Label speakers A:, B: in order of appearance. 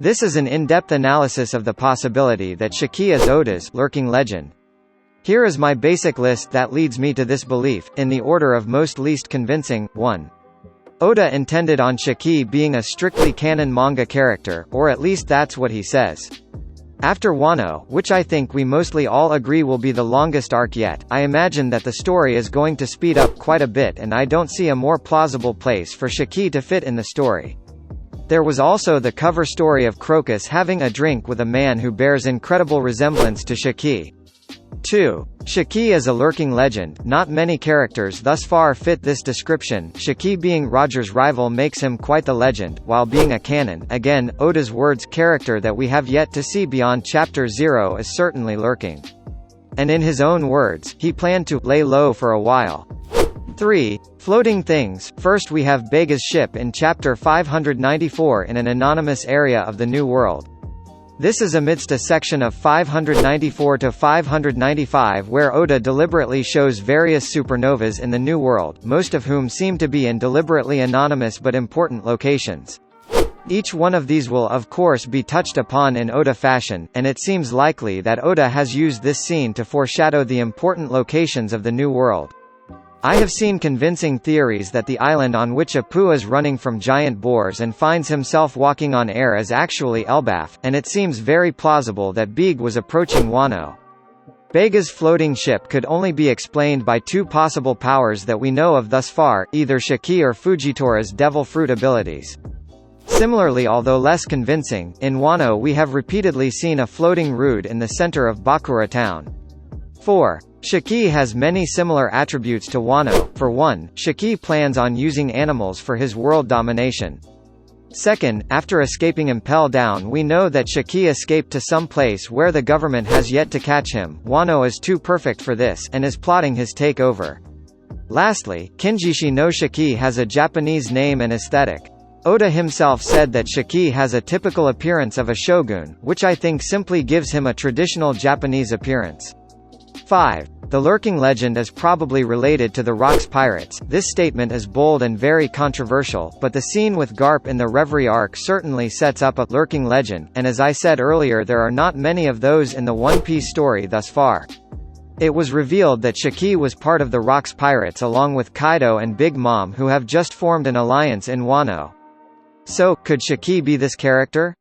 A: This is an in-depth analysis of the possibility that Shiki is Oda's lurking legend. Here is my basic list that leads me to this belief, in the order of most least convincing. 1. Oda intended on Shiki being a strictly canon manga character, or at least that's what he says. After Wano, which I think we mostly all agree will be the longest arc yet, I imagine that the story is going to speed up quite a bit, and I don't see a more plausible place for Shiki to fit in the story. There was also the cover story of Crocus having a drink with a man who bears incredible resemblance to Shiki. 2. Shiki is a lurking legend. Not many characters thus far fit this description. Shiki being Roger's rival makes him quite the legend, while being a canon, again, Oda's words, character that we have yet to see beyond Chapter 0 is certainly lurking. And in his own words, he planned to lay low for a while. 3. Floating things. First we have Bega's ship in Chapter 594 in an anonymous area of the New World. This is amidst a section of 594 to 595 where Oda deliberately shows various supernovas in the New World, most of whom seem to be in deliberately anonymous but important locations. Each one of these will of course be touched upon in Oda fashion, and it seems likely that Oda has used this scene to foreshadow the important locations of the New World. I have seen convincing theories that the island on which Apu is running from giant boars and finds himself walking on air is actually Elbaf, and it seems very plausible that Beg was approaching Wano. Bega's floating ship could only be explained by two possible powers that we know of thus far, either Shiki or Fujitora's devil fruit abilities. Similarly, although less convincing, in Wano we have repeatedly seen a floating rood in the center of Bakura town. 4. Shiki has many similar attributes to Wano. For one, Shiki plans on using animals for his world domination. Second, after escaping Impel Down, we know that Shiki escaped to some place where the government has yet to catch him. Wano is too perfect for this, and is plotting his takeover. Lastly, Kinjishi no Shiki has a Japanese name and aesthetic. Oda himself said that Shiki has a typical appearance of a shogun, which I think simply gives him a traditional Japanese appearance. 5. The lurking legend is probably related to the Rocks Pirates. This statement is bold and very controversial, but the scene with Garp in the Reverie arc certainly sets up a lurking legend, and as I said earlier, there are not many of those in the One Piece story thus far. It was revealed that Shiki was part of the Rocks Pirates along with Kaido and Big Mom, who have just formed an alliance in Wano. So, could Shiki be this character?